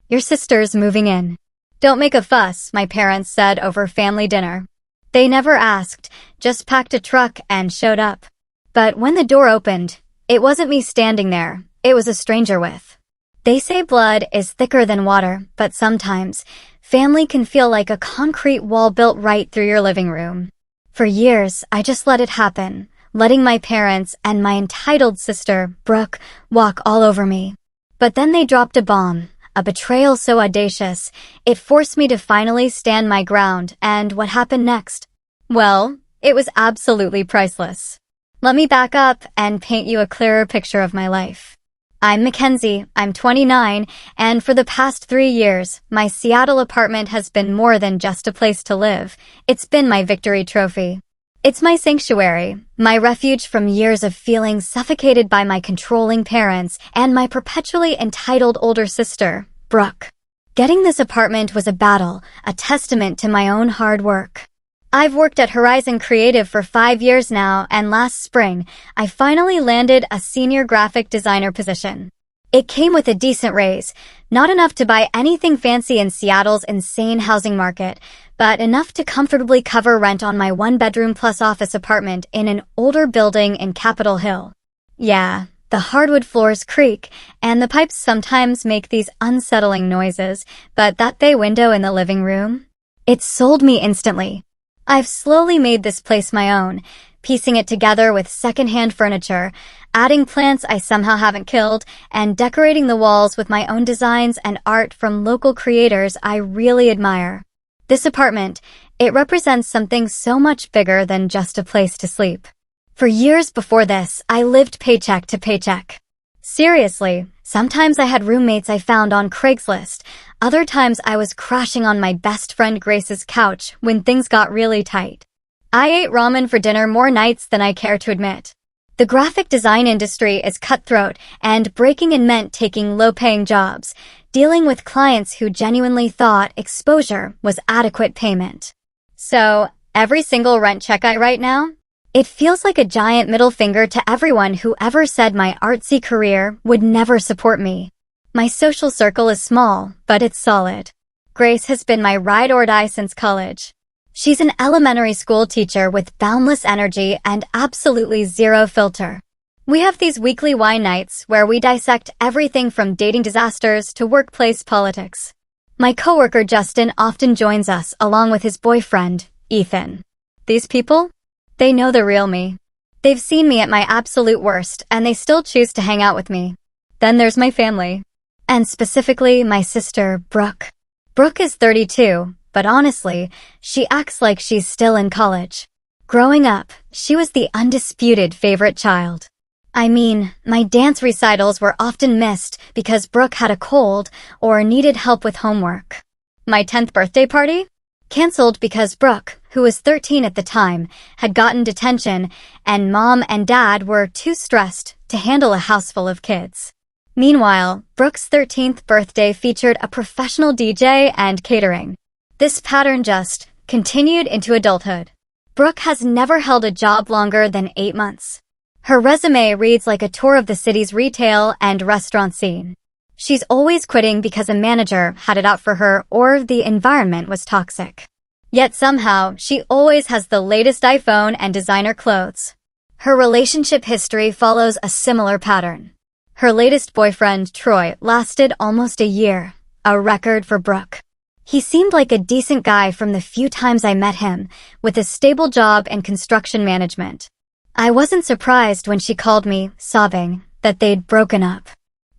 your sister's moving in." "Don't make a fuss," my parents said over family dinner. They never asked, just packed a truck and showed up. But when the door opened, it wasn't me standing there, it was a stranger with. They say blood is thicker than water, but sometimes, family can feel like a concrete wall built right through your living room. For years, I just let it happen, letting my parents and my entitled sister, Brooke, walk all over me. But then they dropped a bomb, a betrayal so audacious, it forced me to finally stand my ground, and what happened next? Well, it was absolutely priceless. Let me back up and paint you a clearer picture of my life. I'm Mackenzie, I'm 29, and for the past 3 years, my Seattle apartment has been more than just a place to live. It's been my victory trophy. It's my sanctuary, my refuge from years of feeling suffocated by my controlling parents and my perpetually entitled older sister, Brooke. Getting this apartment was a battle, a testament to my own hard work. I've worked at Horizon Creative for 5 years now, and last spring, I finally landed a senior graphic designer position. It came with a decent raise, not enough to buy anything fancy in Seattle's insane housing market, but enough to comfortably cover rent on my 1-bedroom plus office apartment in an older building in Capitol Hill. Yeah, the hardwood floors creak, and the pipes sometimes make these unsettling noises, but that bay window in the living room? It sold me instantly. I've slowly made this place my own, piecing it together with secondhand furniture, adding plants I somehow haven't killed, and decorating the walls with my own designs and art from local creators I really admire. This apartment, it represents something so much bigger than just a place to sleep. For years before this, I lived paycheck to paycheck. Seriously, sometimes I had roommates I found on Craigslist. Other times I was crashing on my best friend Grace's couch when things got really tight. I ate ramen for dinner more nights than I care to admit. The graphic design industry is cutthroat, and breaking in meant taking low-paying jobs, dealing with clients who genuinely thought exposure was adequate payment. So, every single rent check I write now, it feels like a giant middle finger to everyone who ever said my artsy career would never support me. My social circle is small, but it's solid. Grace has been my ride or die since college. She's an elementary school teacher with boundless energy and absolutely zero filter. We have these weekly wine nights where we dissect everything from dating disasters to workplace politics. My coworker Justin often joins us along with his boyfriend, Ethan. These people? They know the real me. They've seen me at my absolute worst, and they still choose to hang out with me. Then there's my family. And specifically, my sister, Brooke. Brooke is 32, but honestly, she acts like she's still in college. Growing up, she was the undisputed favorite child. I mean, my dance recitals were often missed because Brooke had a cold or needed help with homework. My 10th birthday party? Canceled because Brooke, who was 13 at the time, had gotten detention, and Mom and Dad were too stressed to handle a house full of kids. Meanwhile, Brooke's 13th birthday featured a professional DJ and catering. This pattern just continued into adulthood. Brooke has never held a job longer than 8 months. Her resume reads like a tour of the city's retail and restaurant scene. She's always quitting because a manager had it out for her or the environment was toxic. Yet somehow, she always has the latest iPhone and designer clothes. Her relationship history follows a similar pattern. Her latest boyfriend, Troy, lasted almost a year, a record for Brooke. He seemed like a decent guy from the few times I met him, with a stable job in construction management. I wasn't surprised when she called me, sobbing, that they'd broken up.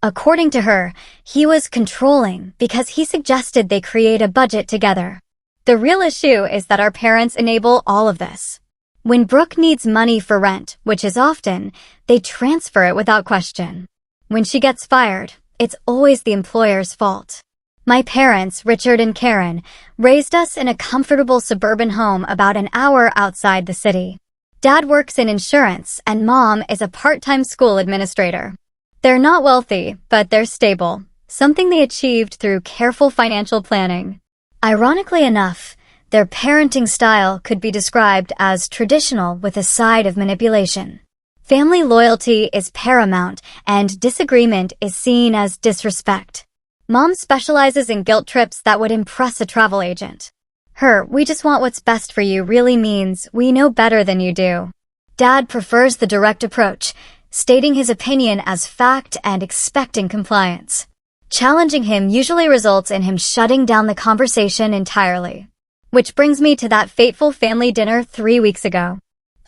According to her, he was controlling because he suggested they create a budget together. The real issue is that our parents enable all of this. When Brooke needs money for rent, which is often, they transfer it without question. When she gets fired, it's always the employer's fault. My parents, Richard and Karen, raised us in a comfortable suburban home about an hour outside the city. Dad works in insurance and Mom is a part-time school administrator. They're not wealthy, but they're stable, something they achieved through careful financial planning. Ironically enough, their parenting style could be described as traditional with a side of manipulation. Family loyalty is paramount, and disagreement is seen as disrespect. Mom specializes in guilt trips that would impress a travel agent. Her "we just want what's best for you" really means we know better than you do. Dad prefers the direct approach, stating his opinion as fact and expecting compliance. Challenging him usually results in him shutting down the conversation entirely. Which brings me to that fateful family dinner 3 weeks ago.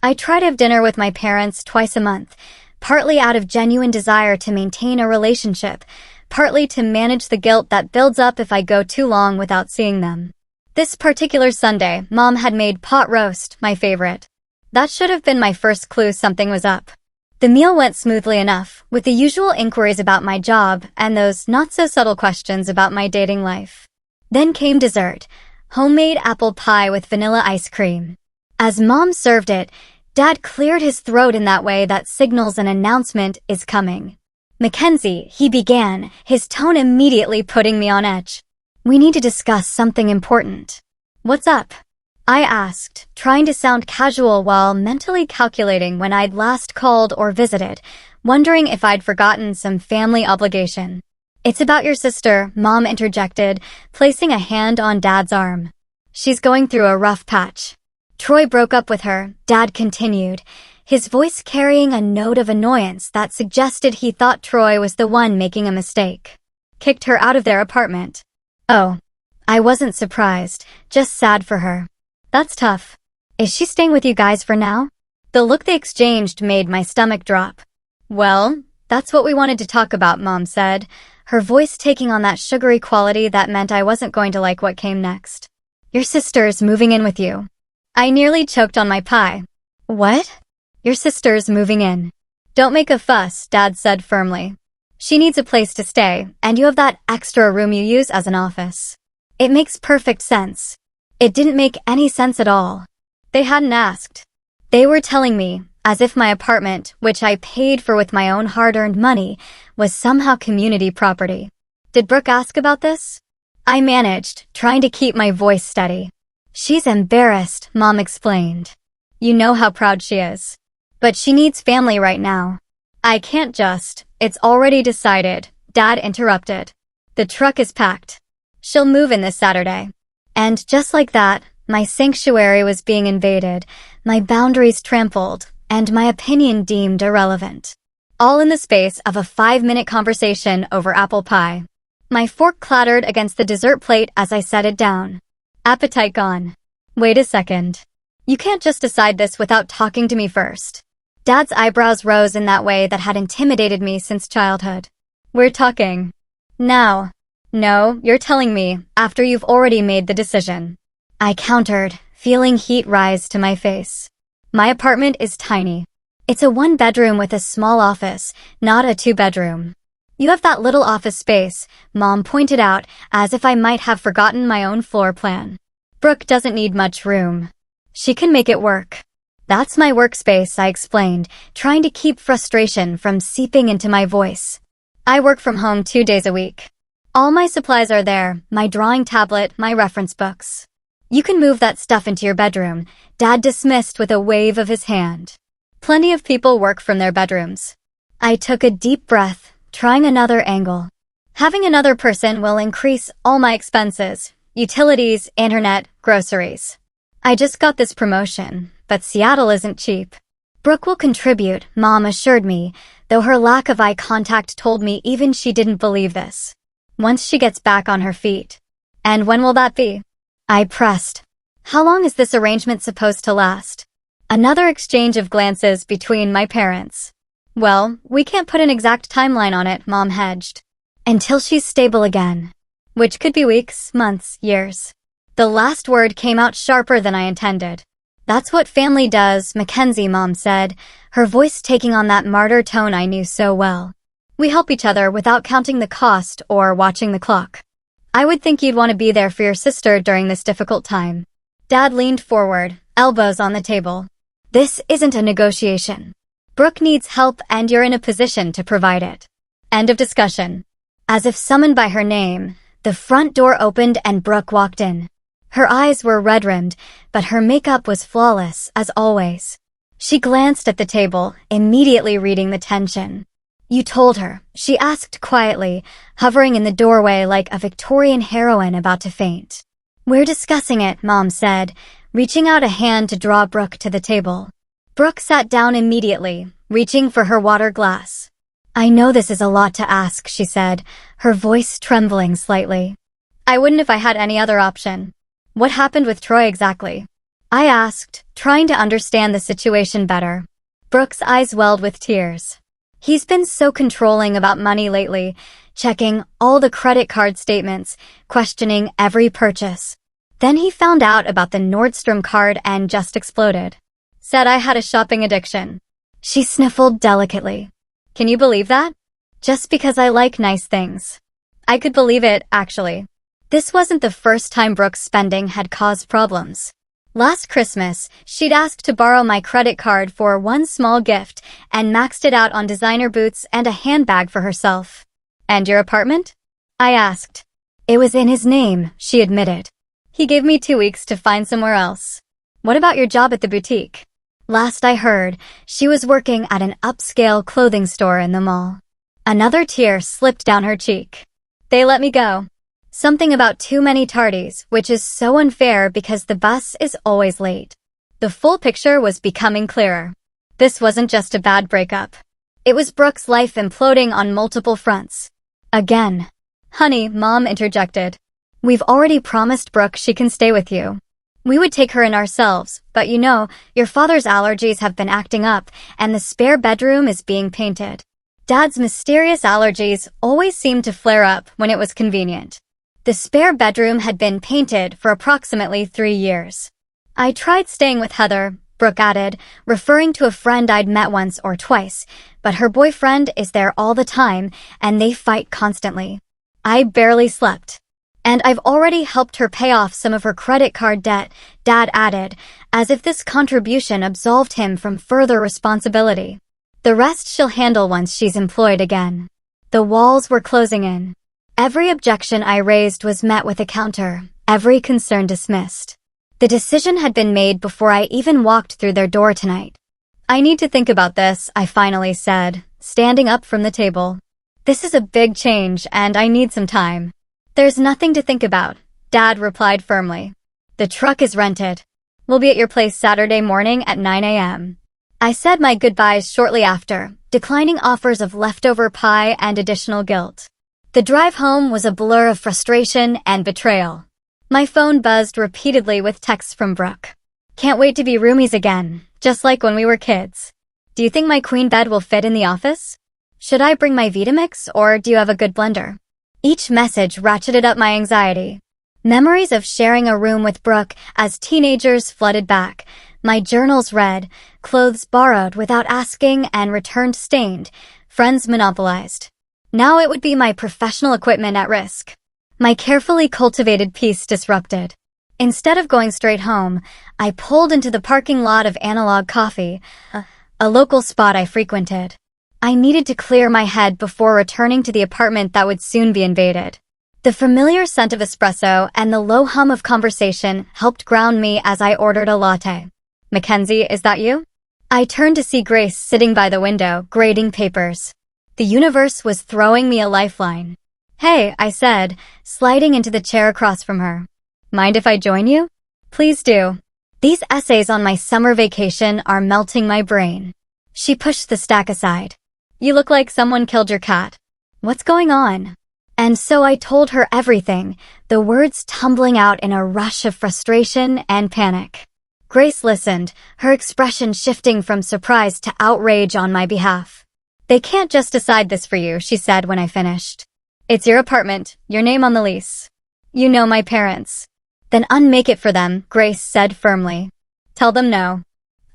I try to have dinner with my parents twice a month, partly out of genuine desire to maintain a relationship, partly to manage the guilt that builds up if I go too long without seeing them. This particular Sunday, Mom had made pot roast, my favorite. That should have been my first clue something was up. The meal went smoothly enough, with the usual inquiries about my job and those not-so-subtle questions about my dating life. Then came dessert, homemade apple pie with vanilla ice cream. As Mom served it, Dad cleared his throat in that way that signals an announcement is coming. "Mackenzie," he began, his tone immediately putting me on edge. "We need to discuss something important." "What's up?" I asked, trying to sound casual while mentally calculating when I'd last called or visited, wondering if I'd forgotten some family obligation. "It's about your sister," Mom interjected, placing a hand on Dad's arm. "She's going through a rough patch. Troy broke up with her," Dad continued, his voice carrying a note of annoyance that suggested he thought Troy was the one making a mistake. "Kicked her out of their apartment." "Oh." I wasn't surprised, just sad for her. "That's tough. Is she staying with you guys for now?" The look they exchanged made my stomach drop. "Well, that's what we wanted to talk about," Mom said, her voice taking on that sugary quality that meant I wasn't going to like what came next. "Your sister's moving in with you." I nearly choked on my pie. "What?" "Your sister's moving in. Don't make a fuss," Dad said firmly. "She needs a place to stay, and you have that extra room you use as an office." It makes perfect sense. It didn't make any sense at all. They hadn't asked. They were telling me, as if my apartment, which I paid for with my own hard-earned money, was somehow community property. "Did Brooke ask about this?" I managed, trying to keep my voice steady. "She's embarrassed," Mom explained. "You know how proud she is. But she needs family right now." "I can't just. It's already decided," Dad interrupted. "The truck is packed. She'll move in this Saturday." And just like that, my sanctuary was being invaded, my boundaries trampled, and my opinion deemed irrelevant. All in the space of a 5-minute conversation over apple pie. My fork clattered against the dessert plate as I set it down. Appetite gone. "Wait a second. You can't just decide this without talking to me first." Dad's eyebrows rose in that way that had intimidated me since childhood. "We're talking now." "No, you're telling me, after you've already made the decision." I countered, feeling heat rise to my face. "My apartment is tiny. It's a 1-bedroom with a small office, not a 2-bedroom. You have that little office space," Mom pointed out, as if I might have forgotten my own floor plan. "Brooke doesn't need much room. She can make it work." "That's my workspace," I explained, trying to keep frustration from seeping into my voice. "I work from home 2 days a week. All my supplies are there, my drawing tablet, my reference books. You can move that stuff into your bedroom," Dad dismissed with a wave of his hand. "Plenty of people work from their bedrooms." I took a deep breath, trying another angle. "Having another person will increase all my expenses, utilities, internet, groceries. I just got this promotion, but Seattle isn't cheap." "Brooke will contribute," Mom assured me, though her lack of eye contact told me even she didn't believe this. "Once she gets back on her feet." "And when will that be?" I pressed. "How long is this arrangement supposed to last?" Another exchange of glances between my parents. "Well, we can't put an exact timeline on it," Mom hedged. "Until she's stable again." Which could be weeks, months, years. The last word came out sharper than I intended. "That's what family does," Mackenzie, Mom said, her voice taking on that martyr tone I knew so well. "We help each other without counting the cost or watching the clock. I would think you'd want to be there for your sister during this difficult time." Dad leaned forward, elbows on the table. "This isn't a negotiation. Brooke needs help and you're in a position to provide it. End of discussion." As if summoned by her name, the front door opened and Brooke walked in. Her eyes were red-rimmed, but her makeup was flawless, as always. She glanced at the table, immediately reading the tension. You told her, she asked quietly, hovering in the doorway like a Victorian heroine about to faint. We're discussing it, Mom said, reaching out a hand to draw Brooke to the table. Brooke sat down immediately, reaching for her water glass. I know this is a lot to ask, she said, her voice trembling slightly. I wouldn't if I had any other option. What happened with Troy exactly? I asked, trying to understand the situation better. Brooke's eyes welled with tears. He's been so controlling about money lately, checking all the credit card statements, questioning every purchase. Then he found out about the Nordstrom card and just exploded. Said I had a shopping addiction. She sniffled delicately. Can you believe that? Just because I like nice things. I could believe it, actually. This wasn't the first time Brooke's spending had caused problems. Last Christmas, she'd asked to borrow my credit card for one small gift and maxed it out on designer boots and a handbag for herself. And your apartment? I asked. It was in his name, she admitted. He gave me 2 weeks to find somewhere else. What about your job at the boutique? Last I heard, she was working at an upscale clothing store in the mall. Another tear slipped down her cheek. They let me go. Something about too many tardies, which is so unfair because the bus is always late. The full picture was becoming clearer. This wasn't just a bad breakup. It was Brooke's life imploding on multiple fronts. Again. Honey, Mom interjected. We've already promised Brooke she can stay with you. We would take her in ourselves, but you know, your father's allergies have been acting up, and the spare bedroom is being painted. Dad's mysterious allergies always seemed to flare up when it was convenient. The spare bedroom had been painted for approximately 3 years. I tried staying with Heather, Brooke added, referring to a friend I'd met once or twice, but her boyfriend is there all the time, and they fight constantly. I barely slept. And I've already helped her pay off some of her credit card debt, Dad added, as if this contribution absolved him from further responsibility. The rest she'll handle once she's employed again. The walls were closing in. Every objection I raised was met with a counter, every concern dismissed. The decision had been made before I even walked through their door tonight. I need to think about this, I finally said, standing up from the table. This is a big change, and I need some time. There's nothing to think about, Dad replied firmly. The truck is rented. We'll be at your place Saturday morning at 9 a.m. I said my goodbyes shortly after, declining offers of leftover pie and additional guilt. The drive home was a blur of frustration and betrayal. My phone buzzed repeatedly with texts from Brooke. Can't wait to be roomies again, just like when we were kids. Do you think my queen bed will fit in the office? Should I bring my Vitamix, or do you have a good blender? Each message ratcheted up my anxiety. Memories of sharing a room with Brooke as teenagers flooded back. My journals read, clothes borrowed without asking and returned stained, friends monopolized. Now it would be my professional equipment at risk. My carefully cultivated peace disrupted. Instead of going straight home, I pulled into the parking lot of Analog Coffee, a local spot I frequented. I needed to clear my head before returning to the apartment that would soon be invaded. The familiar scent of espresso and the low hum of conversation helped ground me as I ordered a latte. Mackenzie, is that you? I turned to see Grace sitting by the window, grading papers. The universe was throwing me a lifeline. Hey, I said, sliding into the chair across from her. Mind if I join you? Please do. These essays on my summer vacation are melting my brain. She pushed the stack aside. You look like someone killed your cat. What's going on? And so I told her everything, the words tumbling out in a rush of frustration and panic. Grace listened, her expression shifting from surprise to outrage on my behalf. They can't just decide this for you, she said when I finished. It's your apartment, your name on the lease. You know my parents. Then unmake it for them, Grace said firmly. Tell them no.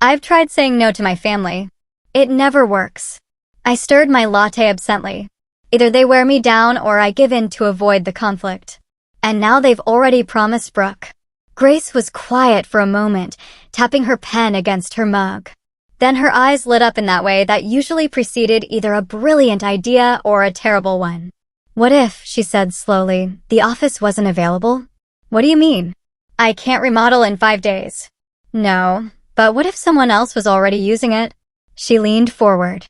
I've tried saying no to my family. It never works. I stirred my latte absently. Either they wear me down or I give in to avoid the conflict. And now they've already promised Brooke. Grace was quiet for a moment, tapping her pen against her mug. Then her eyes lit up in that way that usually preceded either a brilliant idea or a terrible one. What if, she said slowly, the office wasn't available? What do you mean? I can't remodel in 5 days. No, but what if someone else was already using it? She leaned forward.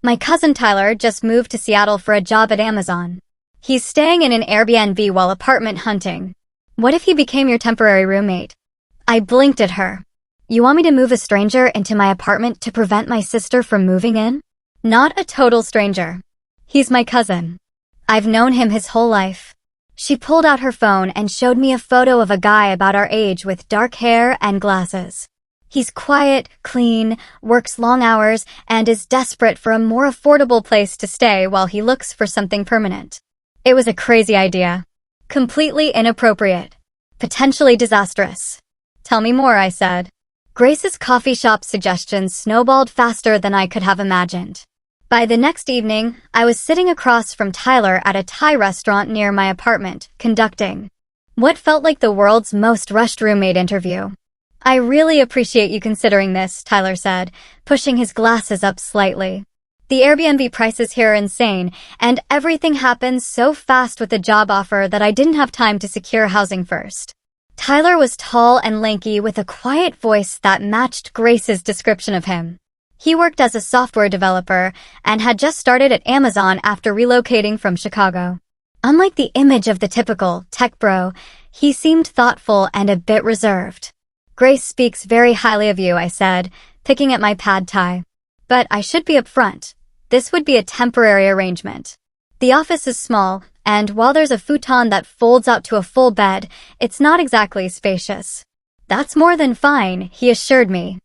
My cousin Tyler just moved to Seattle for a job at Amazon. He's staying in an Airbnb while apartment hunting. What if he became your temporary roommate? I blinked at her. You want me to move a stranger into my apartment to prevent my sister from moving in? Not a total stranger. He's my cousin. I've known him his whole life. She pulled out her phone and showed me a photo of a guy about our age with dark hair and glasses. He's quiet, clean, works long hours, and is desperate for a more affordable place to stay while he looks for something permanent. It was a crazy idea. Completely inappropriate. Potentially disastrous. Tell me more, I said. Grace's coffee shop suggestions snowballed faster than I could have imagined. By the next evening, I was sitting across from Tyler at a Thai restaurant near my apartment, conducting what felt like the world's most rushed roommate interview. I really appreciate you considering this, Tyler said, pushing his glasses up slightly. The Airbnb prices here are insane, and everything happened so fast with the job offer that I didn't have time to secure housing first. Tyler was tall and lanky with a quiet voice that matched Grace's description of him. He worked as a software developer and had just started at Amazon after relocating from Chicago. Unlike the image of the typical tech bro, he seemed thoughtful and a bit reserved. Grace speaks very highly of you, I said, picking at my pad thai. But I should be upfront. This would be a temporary arrangement. The office is small, and while there's a futon that folds out to a full bed, it's not exactly spacious. That's more than fine, he assured me.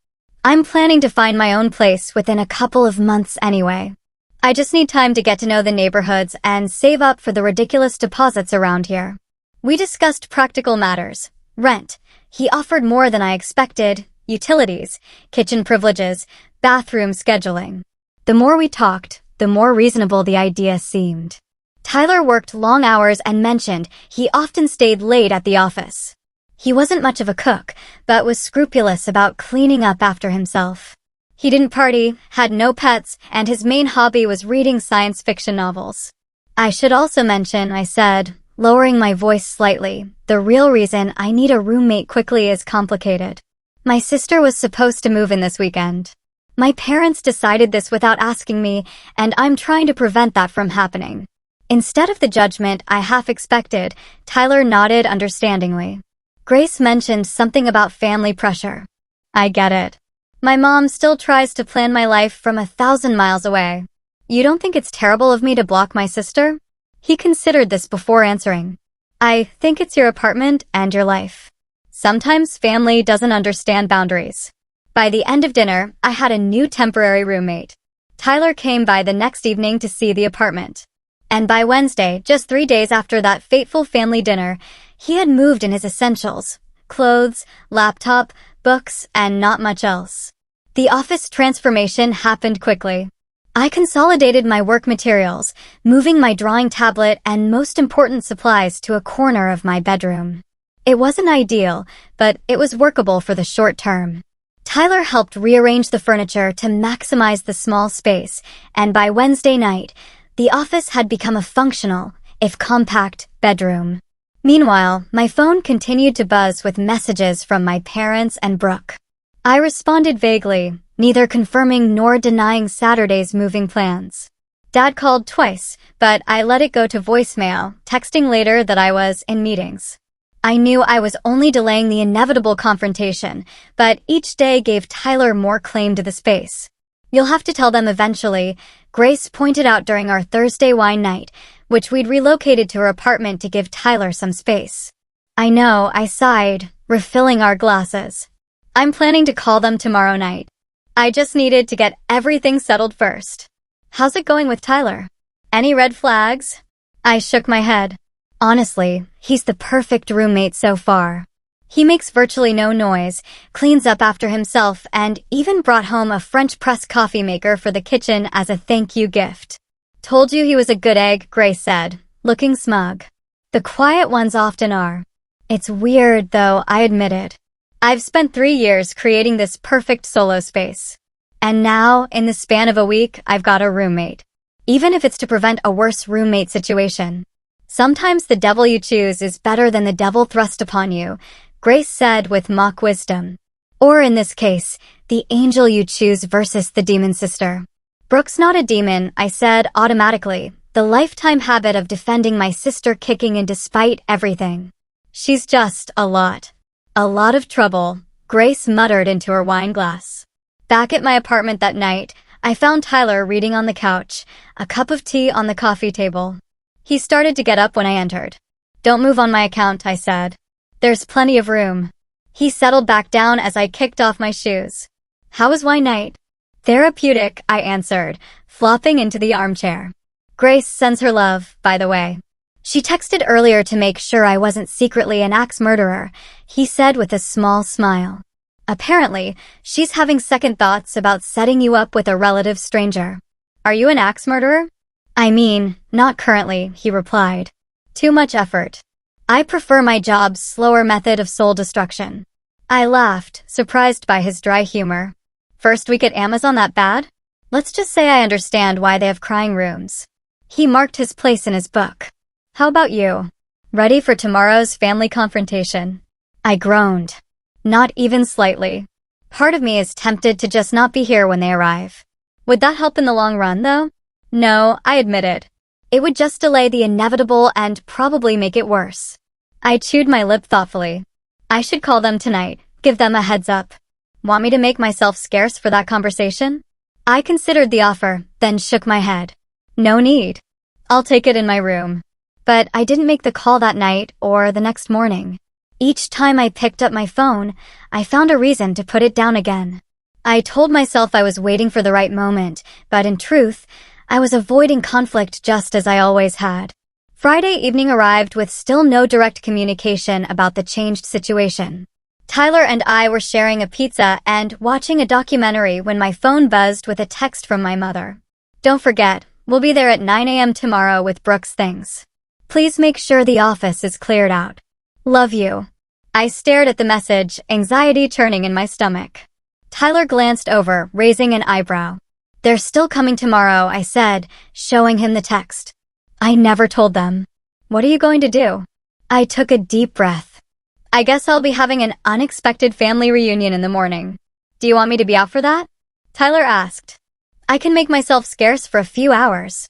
I'm planning to find my own place within a couple of months anyway. I just need time to get to know the neighborhoods and save up for the ridiculous deposits around here. We discussed practical matters. Rent. He offered more than I expected. Utilities, kitchen privileges, bathroom scheduling. The more we talked, the more reasonable the idea seemed. Tyler worked long hours and mentioned he often stayed late at the office. He wasn't much of a cook, but was scrupulous about cleaning up after himself. He didn't party, had no pets, and his main hobby was reading science fiction novels. I should also mention, I said, lowering my voice slightly, the real reason I need a roommate quickly is complicated. My sister was supposed to move in this weekend. My parents decided this without asking me, and I'm trying to prevent that from happening. Instead of the judgment I half expected, Tyler nodded understandingly. Grace mentioned something about family pressure. I get it. My mom still tries to plan my life from 1,000 miles away. You don't think it's terrible of me to block my sister? He considered this before answering. I think it's your apartment and your life. Sometimes family doesn't understand boundaries. By the end of dinner, I had a new temporary roommate. Tyler came by the next evening to see the apartment. And by Wednesday, just 3 days after that fateful family dinner, he had moved in his essentials, clothes, laptop, books, and not much else. The office transformation happened quickly. I consolidated my work materials, moving my drawing tablet and most important supplies to a corner of my bedroom. It wasn't ideal, but it was workable for the short term. Tyler helped rearrange the furniture to maximize the small space, and by Wednesday night, the office had become a functional, if compact, bedroom. Meanwhile, my phone continued to buzz with messages from my parents and Brooke. I responded vaguely, neither confirming nor denying Saturday's moving plans. Dad called twice, but I let it go to voicemail, texting later that I was in meetings. I knew I was only delaying the inevitable confrontation, but each day gave Tyler more claim to the space. You'll have to tell them eventually, Grace pointed out during our Thursday wine night, which we'd relocated to her apartment to give Tyler some space. I know, I sighed, refilling our glasses. I'm planning to call them tomorrow night. I just needed to get everything settled first. How's it going with Tyler? Any red flags? I shook my head. Honestly, he's the perfect roommate so far. He makes virtually no noise, cleans up after himself, and even brought home a French press coffee maker for the kitchen as a thank you gift. Told you he was a good egg, Grace said, looking smug. The quiet ones often are. It's weird, though, I admitted. I've spent 3 years creating this perfect solo space. And now, in the span of a week, I've got a roommate. Even if it's to prevent a worse roommate situation. Sometimes the devil you choose is better than the devil thrust upon you, Grace said with mock wisdom. Or in this case, the angel you choose versus the demon sister. Brooke's not a demon, I said automatically, the lifetime habit of defending my sister kicking in despite everything. She's just a lot. A lot of trouble, Grace muttered into her wine glass. Back at my apartment that night, I found Tyler reading on the couch, a cup of tea on the coffee table. He started to get up when I entered. Don't move on my account, I said. There's plenty of room. He settled back down as I kicked off my shoes. How was wine night? Therapeutic, I answered, flopping into the armchair. Grace sends her love, by the way. She texted earlier to make sure I wasn't secretly an axe murderer, he said with a small smile. Apparently, she's having second thoughts about setting you up with a relative stranger. Are you an axe murderer? I mean, not currently, he replied. Too much effort. I prefer my job's slower method of soul destruction. I laughed, surprised by his dry humor. First week at Amazon that bad? Let's just say I understand why they have crying rooms. He marked his place in his book. How about you? Ready for tomorrow's family confrontation? I groaned. Not even slightly. Part of me is tempted to just not be here when they arrive. Would that help in the long run, though? No, I admitted. It would just delay the inevitable and probably make it worse. I chewed my lip thoughtfully. I should call them tonight, give them a heads up. Want me to make myself scarce for that conversation? I considered the offer, then shook my head. No need. I'll take it in my room. But I didn't make the call that night or the next morning. Each time I picked up my phone, I found a reason to put it down again. I told myself I was waiting for the right moment, but in truth, I was avoiding conflict just as I always had. Friday evening arrived with still no direct communication about the changed situation. Tyler and I were sharing a pizza and watching a documentary when my phone buzzed with a text from my mother. Don't forget, we'll be there at 9 a.m. tomorrow with Brooke's things. Please make sure the office is cleared out. Love you. I stared at the message, anxiety churning in my stomach. Tyler glanced over, raising an eyebrow. They're still coming tomorrow, I said, showing him the text. I never told them. What are you going to do? I took a deep breath. I guess I'll be having an unexpected family reunion in the morning. Do you want me to be out for that? Tyler asked. I can make myself scarce for a few hours.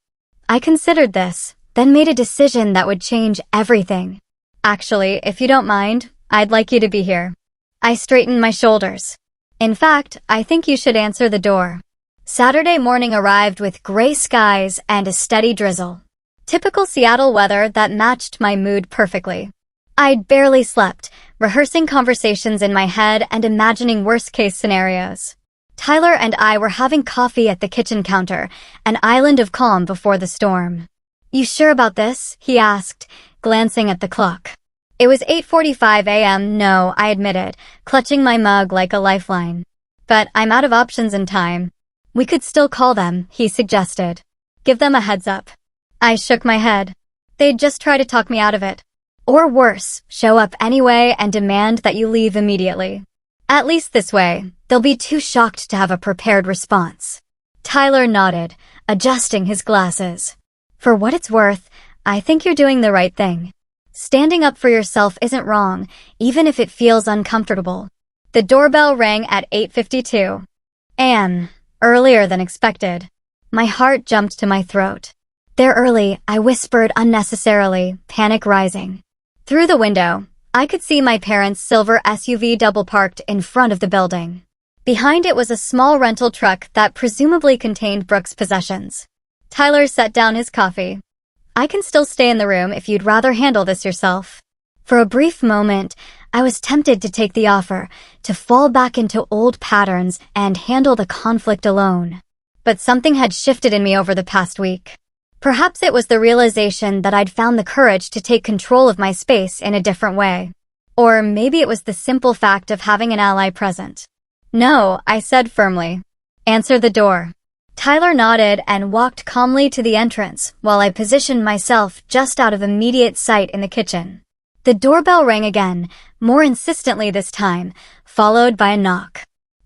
I considered this, then made a decision that would change everything. Actually, if you don't mind, I'd like you to be here. I straightened my shoulders. In fact, I think you should answer the door. Saturday morning arrived with gray skies and a steady drizzle. Typical Seattle weather that matched my mood perfectly. I'd barely slept, rehearsing conversations in my head and imagining worst-case scenarios. Tyler and I were having coffee at the kitchen counter, an island of calm before the storm. You sure about this? He asked, glancing at the clock. It was 8:45 a.m. No, I admitted, clutching my mug like a lifeline. But I'm out of options in time. We could still call them, he suggested. Give them a heads up. I shook my head. They'd just try to talk me out of it. Or worse, show up anyway and demand that you leave immediately. At least this way, they'll be too shocked to have a prepared response. Tyler nodded, adjusting his glasses. For what it's worth, I think you're doing the right thing. Standing up for yourself isn't wrong, even if it feels uncomfortable. The doorbell rang at 8:52. Anne, earlier than expected. My heart jumped to my throat. They're early, I whispered unnecessarily, panic rising. Through the window, I could see my parents' silver SUV double-parked in front of the building. Behind it was a small rental truck that presumably contained Brooke's possessions. Tyler set down his coffee. I can still stay in the room if you'd rather handle this yourself. For a brief moment, I was tempted to take the offer, to fall back into old patterns and handle the conflict alone. But something had shifted in me over the past week. Perhaps it was the realization that I'd found the courage to take control of my space in a different way. Or maybe it was the simple fact of having an ally present. No, I said firmly. Answer the door. Tyler nodded and walked calmly to the entrance while I positioned myself just out of immediate sight in the kitchen. The doorbell rang again, more insistently this time, followed by a knock.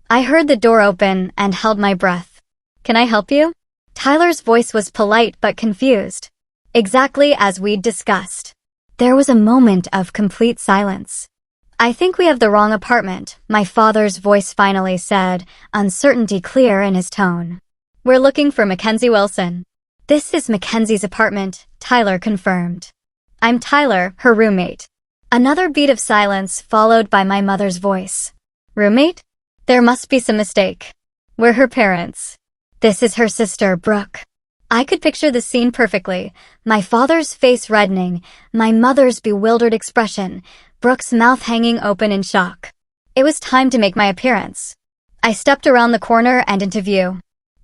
I heard the door open and held my breath. Can I help you? Tyler's voice was polite but confused. Exactly as we'd discussed. There was a moment of complete silence. I think we have the wrong apartment, my father's voice finally said, uncertainty clear in his tone. We're looking for Mackenzie Wilson. This is Mackenzie's apartment, Tyler confirmed. I'm Tyler, her roommate. Another beat of silence followed by my mother's voice. Roommate? There must be some mistake. We're her parents. This is her sister, Brooke. I could picture the scene perfectly. My father's face reddening, my mother's bewildered expression, Brooke's mouth hanging open in shock. It was time to make my appearance. I stepped around the corner and into view.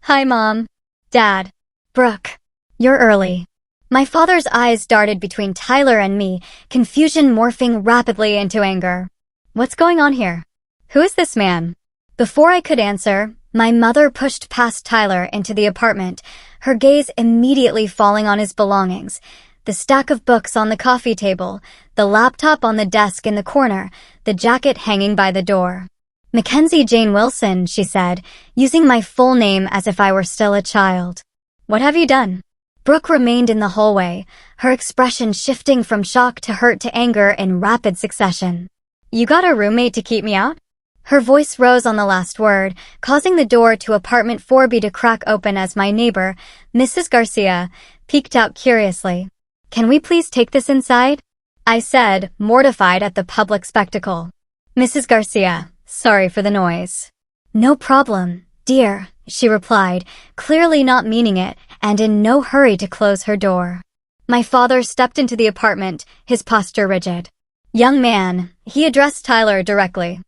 Hi, Mom. Dad. Brooke. You're early. My father's eyes darted between Tyler and me, confusion morphing rapidly into anger. What's going on here? Who is this man? Before I could answer, my mother pushed past Tyler into the apartment, her gaze immediately falling on his belongings. The stack of books on the coffee table, the laptop on the desk in the corner, the jacket hanging by the door. Mackenzie Jane Wilson, she said, using my full name as if I were still a child. What have you done? Brooke remained in the hallway, her expression shifting from shock to hurt to anger in rapid succession. You got a roommate to keep me out? Her voice rose on the last word, causing the door to apartment 4B to crack open as my neighbor, Mrs. Garcia, peeked out curiously. Can we please take this inside? I said, mortified at the public spectacle. Mrs. Garcia, sorry for the noise. No problem, dear, she replied, clearly not meaning it, and in no hurry to close her door. My father stepped into the apartment, his posture rigid. Young man, he addressed Tyler directly.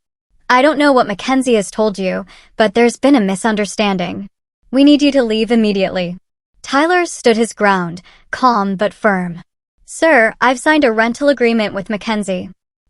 I don't know what Mackenzie has told you, but there's been a misunderstanding. We need you to leave immediately. Tyler stood his ground, calm but firm. Sir, I've signed a rental agreement with Mackenzie.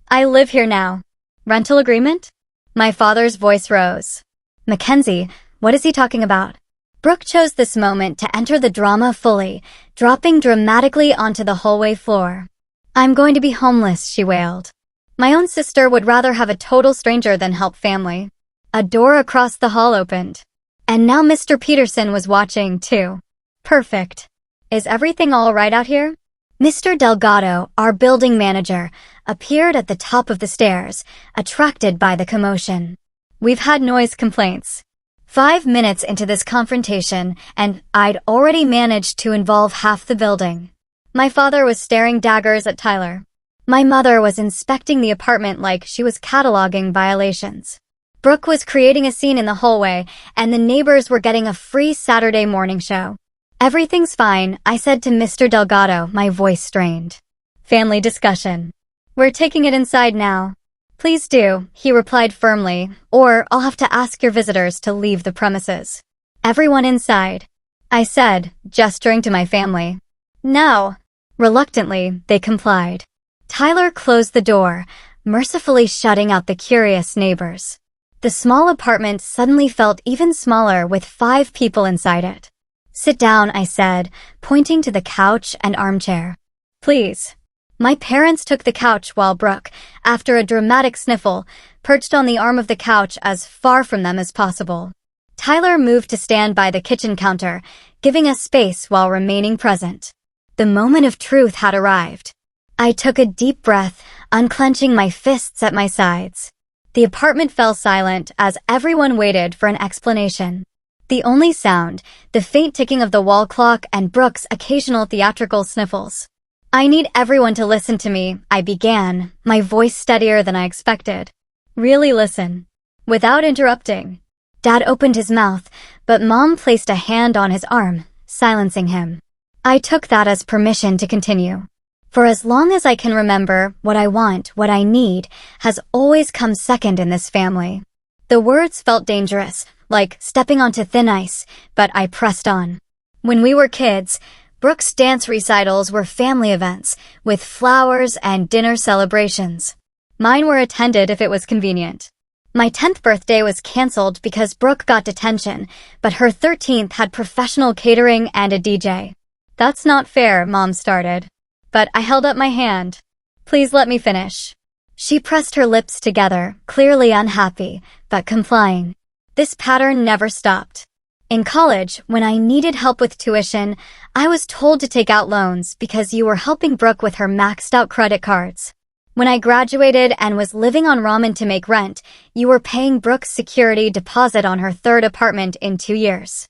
I live here now. Rental agreement? My father's voice rose. Mackenzie, what is he talking about? Brooke chose this moment to enter the drama fully, dropping dramatically onto the hallway floor. I'm going to be homeless, she wailed. My own sister would rather have a total stranger than help family. A door across the hall opened. And now Mr. Peterson was watching, too. Perfect. Is everything all right out here? Mr. Delgado, our building manager, appeared at the top of the stairs, attracted by the commotion. We've had noise complaints. 5 minutes into this confrontation, and I'd already managed to involve half the building. My father was staring daggers at Tyler. My mother was inspecting the apartment like she was cataloging violations. Brooke was creating a scene in the hallway, and the neighbors were getting a free Saturday morning show. Everything's fine, I said to Mr. Delgado, my voice strained. Family discussion. We're taking it inside now. Please do, he replied firmly, or I'll have to ask your visitors to leave the premises. Everyone inside, I said, gesturing to my family. No. Reluctantly, they complied. Tyler closed the door, mercifully shutting out the curious neighbors. The small apartment suddenly felt even smaller with 5 people inside it. Sit down, I said, pointing to the couch and armchair. Please. My parents took the couch while Brooke, after a dramatic sniffle, perched on the arm of the couch as far from them as possible. Tyler moved to stand by the kitchen counter, giving us space while remaining present. The moment of truth had arrived. I took a deep breath, unclenching my fists at my sides. The apartment fell silent as everyone waited for an explanation. The only sound, the faint ticking of the wall clock and Brooke's occasional theatrical sniffles. I need everyone to listen to me, I began, my voice steadier than I expected. Really listen. Without interrupting. Dad opened his mouth, but Mom placed a hand on his arm, silencing him. I took that as permission to continue. For as long as I can remember, what I want, what I need, has always come second in this family. The words felt dangerous, like stepping onto thin ice, but I pressed on. When we were kids, Brooke's dance recitals were family events, with flowers and dinner celebrations. Mine were attended if it was convenient. My 10th birthday was canceled because Brooke got detention, but her 13th had professional catering and a DJ. That's not fair, Mom started. But I held up my hand. Please let me finish. She pressed her lips together, clearly unhappy, but complying. This pattern never stopped. In college, when I needed help with tuition, I was told to take out loans because you were helping Brooke with her maxed out credit cards. When I graduated and was living on ramen to make rent, you were paying Brooke's security deposit on her 3rd apartment in 2 years.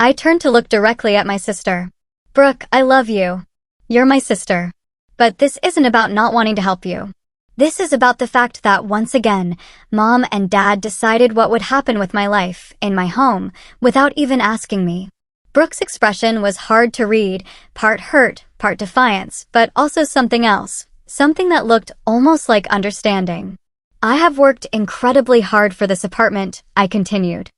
I turned to look directly at my sister. Brooke, I love you. You're my sister. But this isn't about not wanting to help you. This is about the fact that once again, Mom and Dad decided what would happen with my life, in my home, without even asking me. Brooke's expression was hard to read, part hurt, part defiance, but also something else, something that looked almost like understanding. I have worked incredibly hard for this apartment, I continued.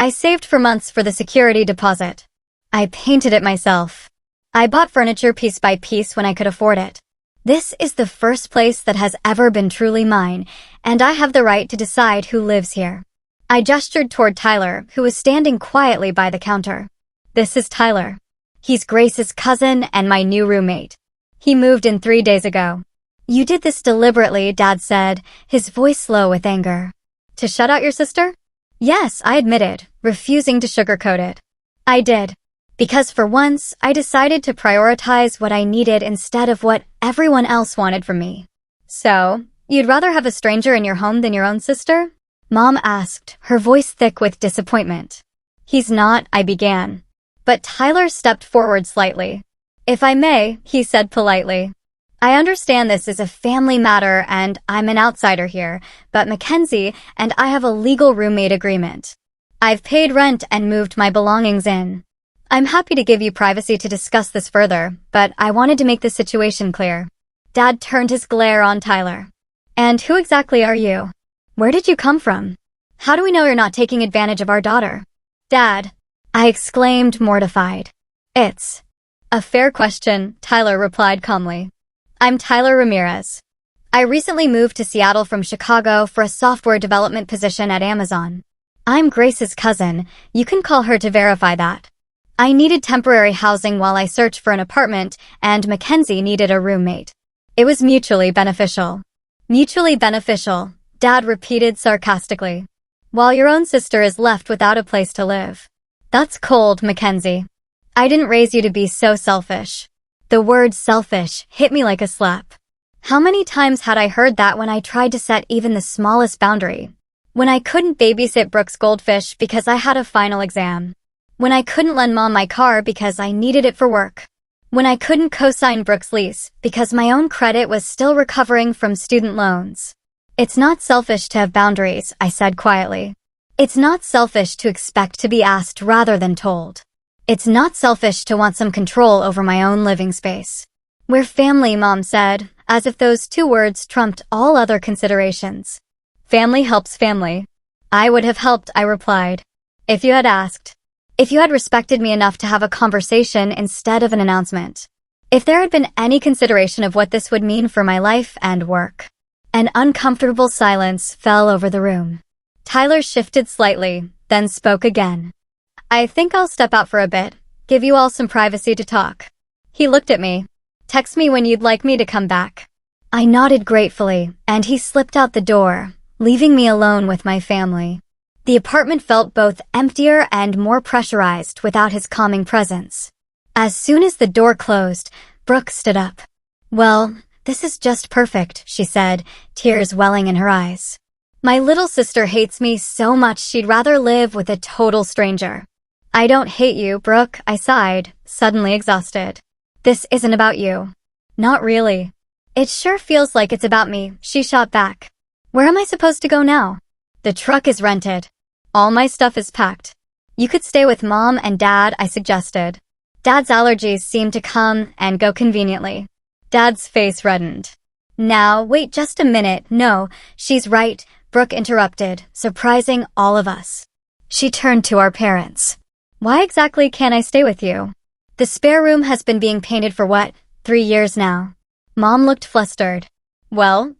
I saved for months for the security deposit. I painted it myself. I bought furniture piece by piece when I could afford it. This is the first place that has ever been truly mine, and I have the right to decide who lives here. I gestured toward Tyler, who was standing quietly by the counter. This is Tyler. He's Grace's cousin and my new roommate. He moved in 3 days ago. You did this deliberately, Dad said, his voice low with anger. To shut out your sister? Yes, I admitted, refusing to sugarcoat it. I did. Because for once, I decided to prioritize what I needed instead of what everyone else wanted from me. So, you'd rather have a stranger in your home than your own sister? Mom asked, her voice thick with disappointment. He's not, I began. But Tyler stepped forward slightly. If I may, he said politely. I understand this is a family matter and I'm an outsider here, but Mackenzie and I have a legal roommate agreement. I've paid rent and moved my belongings in. I'm happy to give you privacy to discuss this further, but I wanted to make the situation clear. Dad turned his glare on Tyler. And who exactly are you? Where did you come from? How do we know you're not taking advantage of our daughter? Dad, I exclaimed, mortified. It's a fair question, Tyler replied calmly. I'm Tyler Ramirez. I recently moved to Seattle from Chicago for a software development position at Amazon. I'm Grace's cousin. You can call her to verify that. I needed temporary housing while I searched for an apartment, and Mackenzie needed a roommate. It was mutually beneficial. Mutually beneficial, Dad repeated sarcastically. While your own sister is left without a place to live. That's cold, Mackenzie. I didn't raise you to be so selfish. The word selfish hit me like a slap. How many times had I heard that when I tried to set even the smallest boundary? When I couldn't babysit Brooke's goldfish because I had a final exam. When I couldn't lend Mom my car because I needed it for work. When I couldn't co-sign Brooke's lease because my own credit was still recovering from student loans. It's not selfish to have boundaries, I said quietly. It's not selfish to expect to be asked rather than told. It's not selfish to want some control over my own living space. We're family, Mom said, as if those 2 words trumped all other considerations. Family helps family. I would have helped, I replied. If you had asked. If you had respected me enough to have a conversation instead of an announcement. If there had been any consideration of what this would mean for my life and work. An uncomfortable silence fell over the room. Tyler shifted slightly, then spoke again. I think I'll step out for a bit, give you all some privacy to talk. He looked at me. Text me when you'd like me to come back. I nodded gratefully, and he slipped out the door, leaving me alone with my family. The apartment felt both emptier and more pressurized without his calming presence. As soon as the door closed, Brooke stood up. Well, this is just perfect, she said, tears welling in her eyes. My little sister hates me so much she'd rather live with a total stranger. I don't hate you, Brooke, I sighed, suddenly exhausted. This isn't about you. Not really. It sure feels like it's about me, she shot back. Where am I supposed to go now? The truck is rented. All my stuff is packed. You could stay with Mom and Dad, I suggested. Dad's allergies seem to come and go conveniently. Dad's face reddened. Now, wait just a minute. No, she's right, Brooke interrupted, surprising all of us. She turned to our parents. Why exactly can't I stay with you? The spare room has been being painted for what, 3 years now? Mom looked flustered. Well,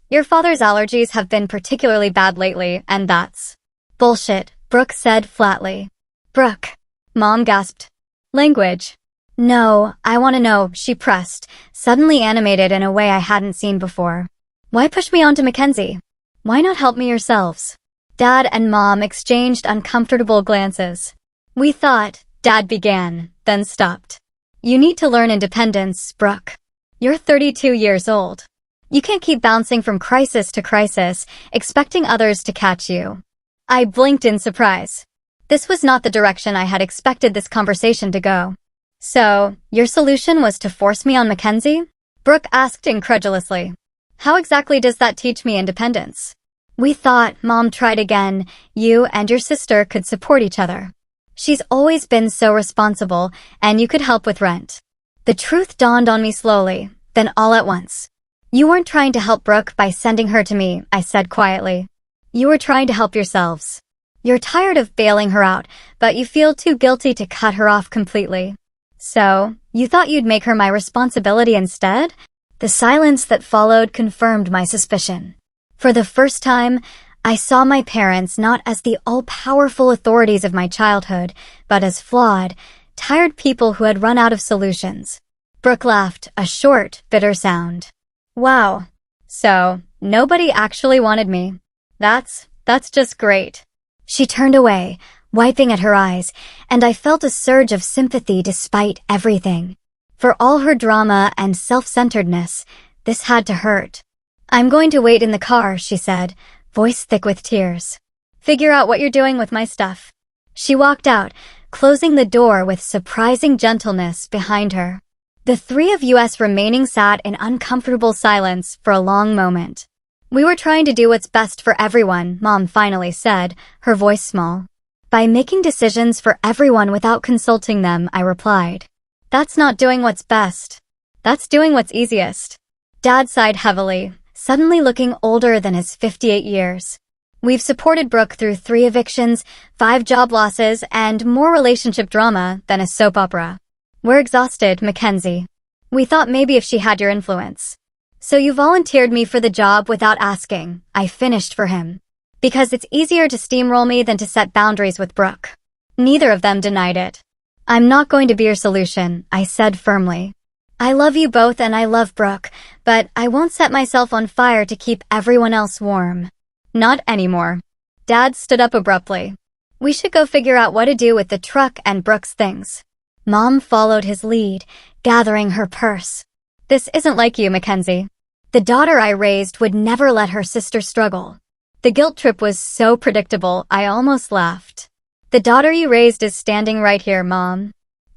your father's allergies have been particularly bad lately, and that's bullshit, Brooke said flatly. Brooke. Mom gasped. Language. No, I want to know, she pressed, suddenly animated in a way I hadn't seen before. Why push me on to Mackenzie? Why not help me yourselves? Dad and Mom exchanged uncomfortable glances. We thought, Dad began, then stopped. You need to learn independence, Brooke. You're 32 years old. You can't keep bouncing from crisis to crisis, expecting others to catch you. I blinked in surprise. This was not the direction I had expected this conversation to go. So, your solution was to force me on Mackenzie? Brooke asked incredulously. How exactly does that teach me independence? We thought, Mom tried again, you and your sister could support each other. She's always been so responsible, and you could help with rent. The truth dawned on me slowly, then all at once. You weren't trying to help Brooke by sending her to me, I said quietly. You were trying to help yourselves. You're tired of bailing her out, but you feel too guilty to cut her off completely. So, you thought you'd make her my responsibility instead? The silence that followed confirmed my suspicion. For the first time, I saw my parents not as the all-powerful authorities of my childhood, but as flawed, tired people who had run out of solutions. Brooke laughed, a short, bitter sound. Wow. So, nobody actually wanted me. That's just great. She turned away, wiping at her eyes, and I felt a surge of sympathy despite everything. For all her drama and self-centeredness, this had to hurt. I'm going to wait in the car, she said, voice thick with tears. Figure out what you're doing with my stuff. She walked out, closing the door with surprising gentleness behind her. The three of us remaining sat in uncomfortable silence for a long moment. We were trying to do what's best for everyone, Mom finally said, her voice small. By making decisions for everyone without consulting them, I replied. That's not doing what's best. That's doing what's easiest. Dad sighed heavily, suddenly looking older than his 58 years. We've supported Brooke through 3 evictions, 5 job losses, and more relationship drama than a soap opera. We're exhausted, Mackenzie. We thought maybe if she had your influence. So you volunteered me for the job without asking, I finished for him. Because it's easier to steamroll me than to set boundaries with Brooke. Neither of them denied it. I'm not going to be your solution, I said firmly. I love you both and I love Brooke, but I won't set myself on fire to keep everyone else warm. Not anymore. Dad stood up abruptly. We should go figure out what to do with the truck and Brooke's things. Mom followed his lead, gathering her purse. This isn't like you, Mackenzie. The daughter I raised would never let her sister struggle. The guilt trip was so predictable, I almost laughed. The daughter you raised is standing right here, Mom.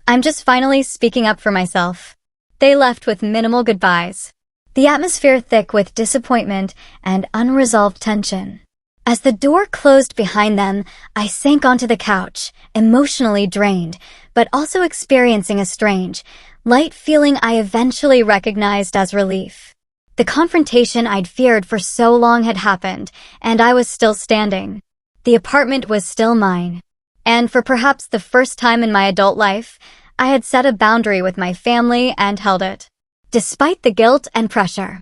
I'm just finally speaking up for myself. They left with minimal goodbyes. The atmosphere thick with disappointment and unresolved tension. As the door closed behind them, I sank onto the couch, emotionally drained, but also experiencing a strange, light feeling I eventually recognized as relief. The confrontation I'd feared for so long had happened, and I was still standing. The apartment was still mine. And for perhaps the first time in my adult life, I had set a boundary with my family and held it. Despite the guilt and pressure.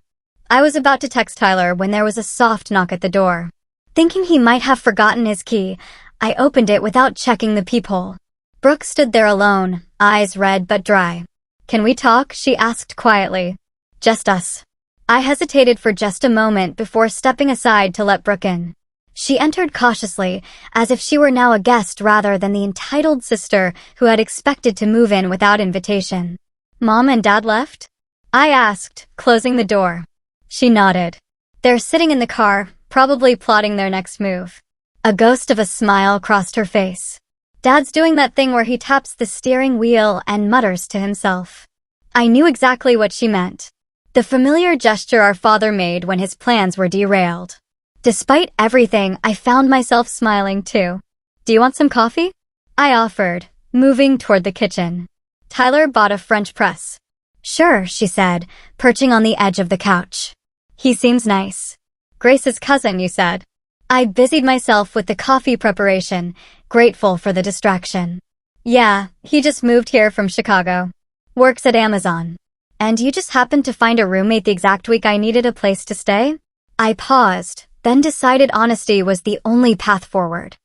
I was about to text Tyler when there was a soft knock at the door. Thinking he might have forgotten his key, I opened it without checking the peephole. Brooke stood there alone, eyes red but dry. Can we talk? She asked quietly. Just us. I hesitated for just a moment before stepping aside to let Brooke in. She entered cautiously, as if she were now a guest rather than the entitled sister who had expected to move in without invitation. Mom and Dad left? I asked, closing the door. She nodded. They're sitting in the car, probably plotting their next move. A ghost of a smile crossed her face. Dad's doing that thing where he taps the steering wheel and mutters to himself. I knew exactly what she meant. The familiar gesture our father made when his plans were derailed. Despite everything, I found myself smiling too. Do you want some coffee? I offered, moving toward the kitchen. Tyler bought a French press. Sure, she said, perching on the edge of the couch. He seems nice. Grace's cousin, you said. I busied myself with the coffee preparation, grateful for the distraction. Yeah, he just moved here from Chicago. Works at Amazon. And you just happened to find a roommate the exact week I needed a place to stay? I paused, then decided honesty was the only path forward.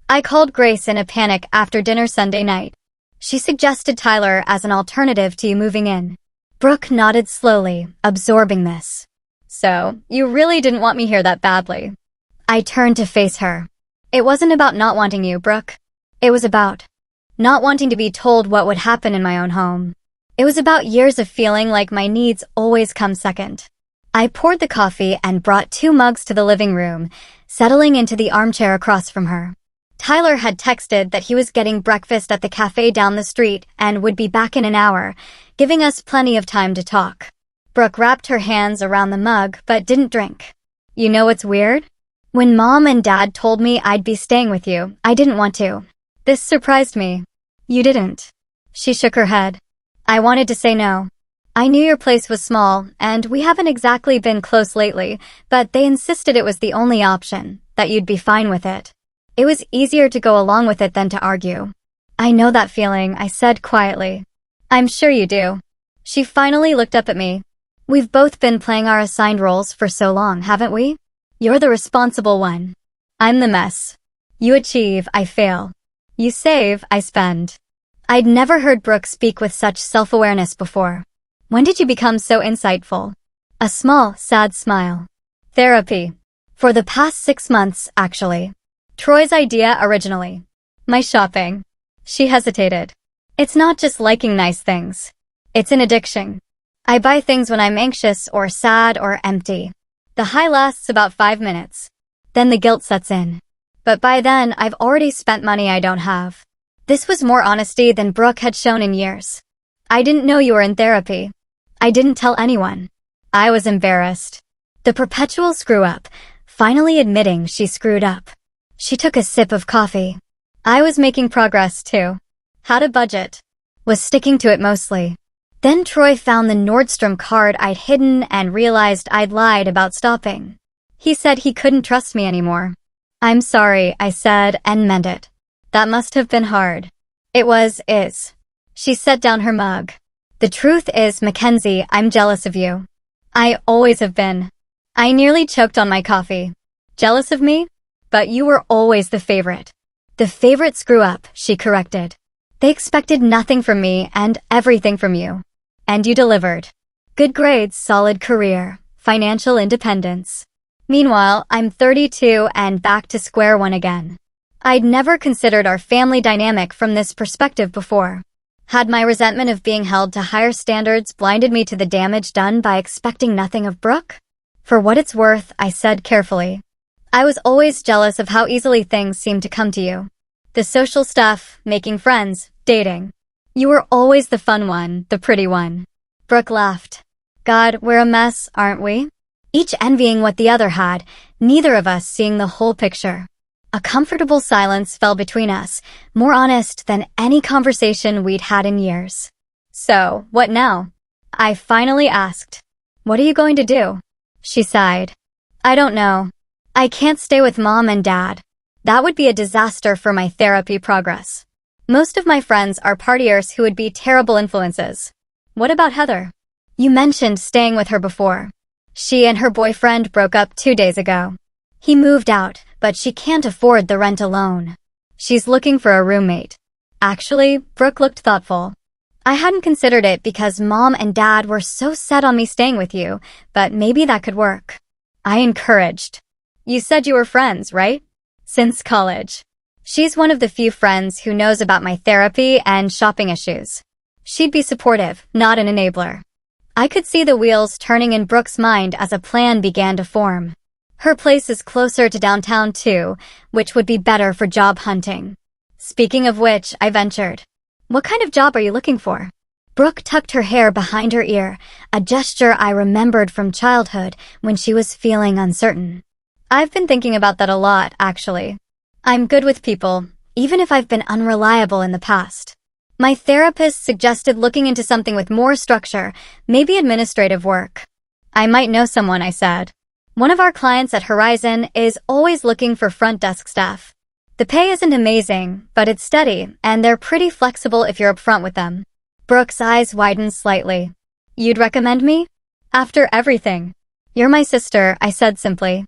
I called Grace in a panic after dinner Sunday night. She suggested Tyler as an alternative to you moving in. Brooke nodded slowly, absorbing this. So, you really didn't want me here that badly. I turned to face her. It wasn't about not wanting you, Brooke. It was about not wanting to be told what would happen in my own home. It was about years of feeling like my needs always come second. I poured the coffee and brought 2 mugs to the living room, settling into the armchair across from her. Tyler had texted that he was getting breakfast at the cafe down the street and would be back in an hour, giving us plenty of time to talk. Brooke wrapped her hands around the mug but didn't drink. You know what's weird? When Mom and Dad told me I'd be staying with you, I didn't want to. This surprised me. You didn't. She shook her head. I wanted to say no. I knew your place was small, and we haven't exactly been close lately, but they insisted it was the only option, that you'd be fine with it. It was easier to go along with it than to argue. I know that feeling, I said quietly. I'm sure you do. She finally looked up at me. We've both been playing our assigned roles for so long, haven't we? You're the responsible one. I'm the mess. You achieve, I fail. You save, I spend. I'd never heard Brooke speak with such self-awareness before. When did you become so insightful? A small, sad smile. Therapy. For the past 6 months, actually. Troy's idea originally. My shopping. She hesitated. It's not just liking nice things. It's an addiction. I buy things when I'm anxious or sad or empty. The high lasts about 5 minutes. Then the guilt sets in. But by then, I've already spent money I don't have. This was more honesty than Brooke had shown in years. I didn't know you were in therapy. I didn't tell anyone. I was embarrassed. The perpetual screw-up, finally admitting she screwed up. She took a sip of coffee. I was making progress too. Had a budget. Was sticking to it mostly. Then Troy found the Nordstrom card I'd hidden and realized I'd lied about stopping. He said he couldn't trust me anymore. I'm sorry, I said, and meant it. That must have been hard. It is. She set down her mug. The truth is, Mackenzie, I'm jealous of you. I always have been. I nearly choked on my coffee. Jealous of me? But you were always the favorite. The favorite screw-up, she corrected. They expected nothing from me and everything from you. And you delivered. Good grades, solid career, financial independence. Meanwhile, I'm 32 and back to square one again. I'd never considered our family dynamic from this perspective before. Had my resentment of being held to higher standards blinded me to the damage done by expecting nothing of Brooke? For what it's worth, I said carefully. I was always jealous of how easily things seemed to come to you. The social stuff, making friends, dating. You were always the fun one, the pretty one. Brooke laughed. God, we're a mess, aren't we? Each envying what the other had, neither of us seeing the whole picture. A comfortable silence fell between us, more honest than any conversation we'd had in years. So, what now? I finally asked. What are you going to do? She sighed. I don't know. I can't stay with Mom and Dad. That would be a disaster for my therapy progress. Most of my friends are partiers who would be terrible influences. What about Heather? You mentioned staying with her before. She and her boyfriend broke up 2 days ago. He moved out, but she can't afford the rent alone. She's looking for a roommate. Actually, Brooke looked thoughtful. I hadn't considered it because Mom and Dad were so set on me staying with you, but maybe that could work. I encouraged. You said you were friends, right? Since college. She's one of the few friends who knows about my therapy and shopping issues. She'd be supportive, not an enabler. I could see the wheels turning in Brooke's mind as a plan began to form. Her place is closer to downtown too, which would be better for job hunting. Speaking of which, I ventured. What kind of job are you looking for? Brooke tucked her hair behind her ear, a gesture I remembered from childhood when she was feeling uncertain. I've been thinking about that a lot, actually. I'm good with people, even if I've been unreliable in the past. My therapist suggested looking into something with more structure, maybe administrative work. I might know someone, I said. One of our clients at Horizon is always looking for front desk staff. The pay isn't amazing, but it's steady, and they're pretty flexible if you're upfront with them. Brooke's eyes widened slightly. You'd recommend me? After everything. You're my sister, I said simply.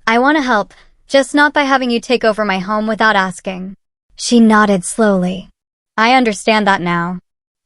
I want to help, just not by having you take over my home without asking. She nodded slowly. I understand that now.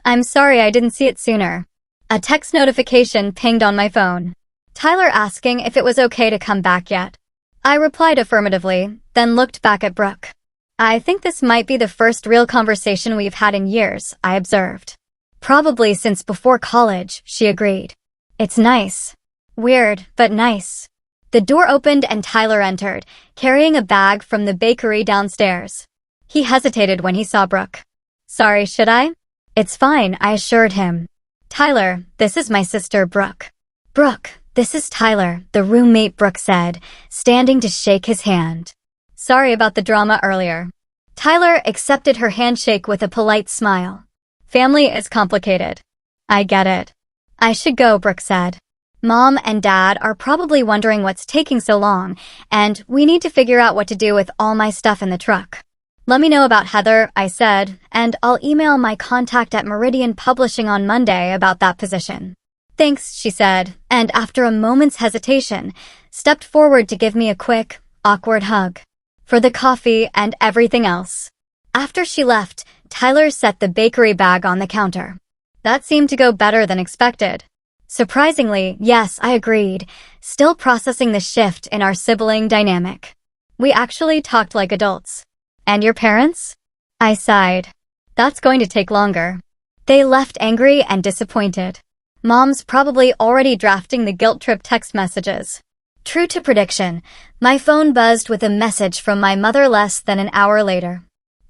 I'm sorry I didn't see it sooner. A text notification pinged on my phone. Tyler asking if it was okay to come back yet. I replied affirmatively, then looked back at Brooke. I think this might be the first real conversation we've had in years, I observed. Probably since before college, she agreed. It's nice. Weird, but nice. The door opened and Tyler entered, carrying a bag from the bakery downstairs. He hesitated when he saw Brooke. Sorry, should I? It's fine, I assured him. Tyler, this is my sister, Brooke. Brooke, this is Tyler, the roommate, Brooke said, standing to shake his hand. Sorry about the drama earlier. Tyler accepted her handshake with a polite smile. Family is complicated. I get it. I should go, Brooke said. Mom and Dad are probably wondering what's taking so long, and we need to figure out what to do with all my stuff in the truck. Let me know about Heather, I said, and I'll email my contact at Meridian Publishing on Monday about that position. Thanks, she said, and after a moment's hesitation, stepped forward to give me a quick, awkward hug. For the coffee and everything else. After she left, Tyler set the bakery bag on the counter. That seemed to go better than expected. Surprisingly, yes, I agreed, still processing the shift in our sibling dynamic. We actually talked like adults. And your parents? I sighed. That's going to take longer. They left angry and disappointed. Mom's probably already drafting the guilt trip text messages. True to prediction, my phone buzzed with a message from my mother less than an hour later.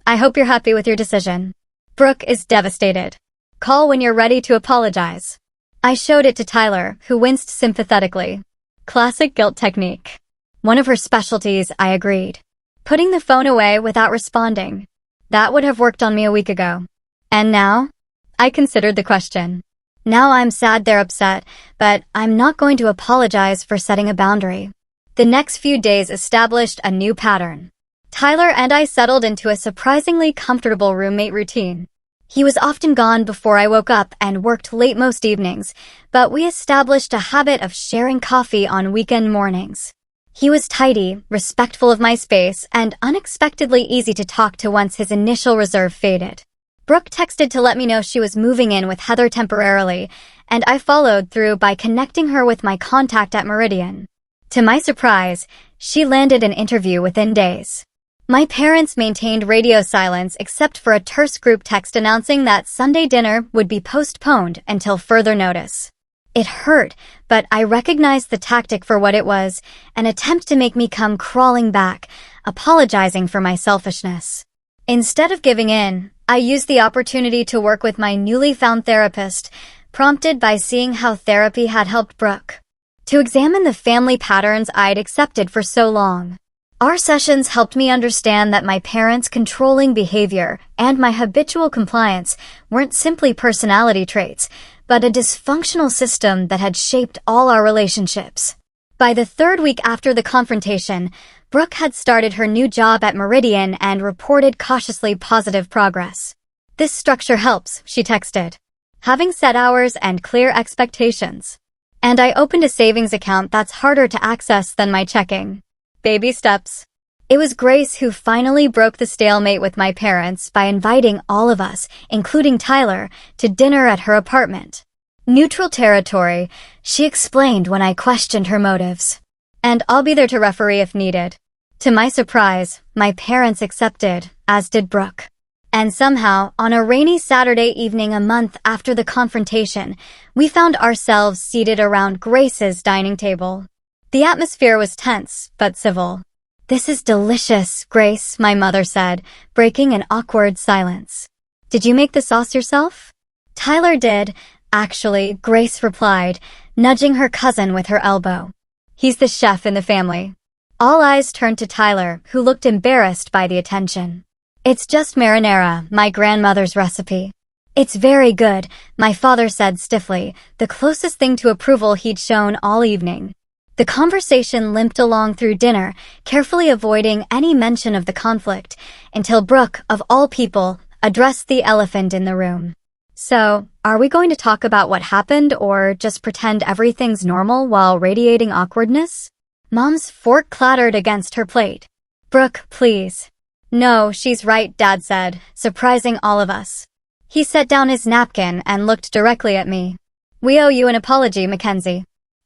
I hope you're happy with your decision. Brooke is devastated. Call when you're ready to apologize. I showed it to Tyler, who winced sympathetically. Classic guilt technique. One of her specialties, I agreed. Putting the phone away without responding. That would have worked on me a week ago. And now? I considered the question. Now I'm sad they're upset, but I'm not going to apologize for setting a boundary. The next few days established a new pattern. Tyler and I settled into a surprisingly comfortable roommate routine. He was often gone before I woke up and worked late most evenings, but we established a habit of sharing coffee on weekend mornings. He was tidy, respectful of my space, and unexpectedly easy to talk to once his initial reserve faded. Brooke texted to let me know she was moving in with Heather temporarily, and I followed through by connecting her with my contact at Meridian. To my surprise, she landed an interview within days. My parents maintained radio silence except for a terse group text announcing that Sunday dinner would be postponed until further notice. It hurt, but I recognized the tactic for what it was, an attempt to make me come crawling back, apologizing for my selfishness. Instead of giving in, I used the opportunity to work with my newly found therapist, prompted by seeing how therapy had helped Brooke. To examine the family patterns I'd accepted for so long. Our sessions helped me understand that my parents' controlling behavior and my habitual compliance weren't simply personality traits, but a dysfunctional system that had shaped all our relationships. By the third week after the confrontation, Brooke had started her new job at Meridian and reported cautiously positive progress. This structure helps, she texted. Having set hours and clear expectations. And I opened a savings account that's harder to access than my checking. Baby steps. It was Grace who finally broke the stalemate with my parents by inviting all of us, including Tyler, to dinner at her apartment. Neutral territory, she explained when I questioned her motives. And I'll be there to referee if needed. To my surprise, my parents accepted, as did Brooke. And somehow, on a rainy Saturday evening a month after the confrontation, we found ourselves seated around Grace's dining table. The atmosphere was tense, but civil. This is delicious, Grace, my mother said, breaking an awkward silence. Did you make the sauce yourself? Tyler did, actually, Grace replied, nudging her cousin with her elbow. He's the chef in the family. All eyes turned to Tyler, who looked embarrassed by the attention. It's just marinara, my grandmother's recipe. It's very good, my father said stiffly, the closest thing to approval he'd shown all evening. The conversation limped along through dinner, carefully avoiding any mention of the conflict, until Brooke, of all people, addressed the elephant in the room. So, are we going to talk about what happened or just pretend everything's normal while radiating awkwardness? Mom's fork clattered against her plate. Brooke, please. No, she's right, Dad said, surprising all of us. He set down his napkin and looked directly at me. We owe you an apology, Mackenzie.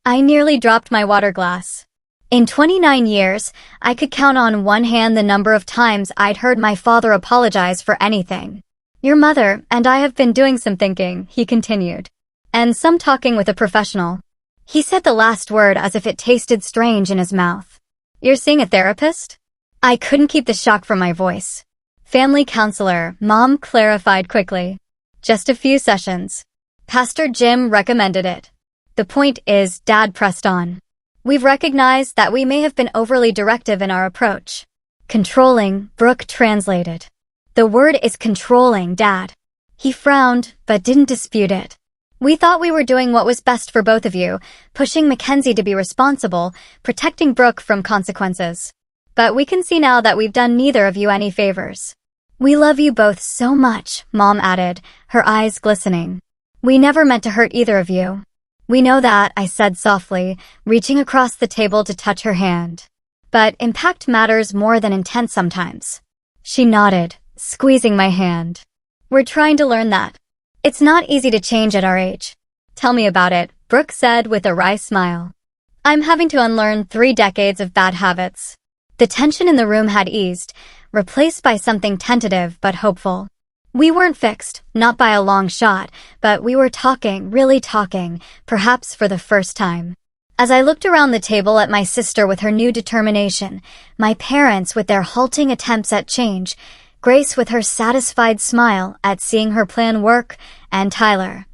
I nearly dropped my water glass. In 29 years, I could count on one hand the number of times I'd heard my father apologize for anything. Your mother and I have been doing some thinking, he continued. And some talking with a professional. He said the last word as if it tasted strange in his mouth. You're seeing a therapist? I couldn't keep the shock from my voice. Family counselor, Mom clarified quickly. Just a few sessions. Pastor Jim recommended it. The point is, Dad pressed on. We've recognized that we may have been overly directive in our approach. Controlling, Brooke translated. The word is controlling, Dad. He frowned, but didn't dispute it. We thought we were doing what was best for both of you, pushing Mackenzie to be responsible, protecting Brooke from consequences. But we can see now that we've done neither of you any favors. We love you both so much, Mom added, her eyes glistening. We never meant to hurt either of you. We know that, I said softly, reaching across the table to touch her hand. But impact matters more than intent sometimes. She nodded, squeezing my hand. We're trying to learn that. It's not easy to change at our age. Tell me about it, Brooke said with a wry smile. I'm having to unlearn 3 decades of bad habits. The tension in the room had eased, replaced by something tentative but hopeful. We weren't fixed, not by a long shot, but we were talking, really talking, perhaps for the first time. As I looked around the table at my sister with her new determination, my parents with their halting attempts at change, Grace with her satisfied smile at seeing her plan work, and Tyler,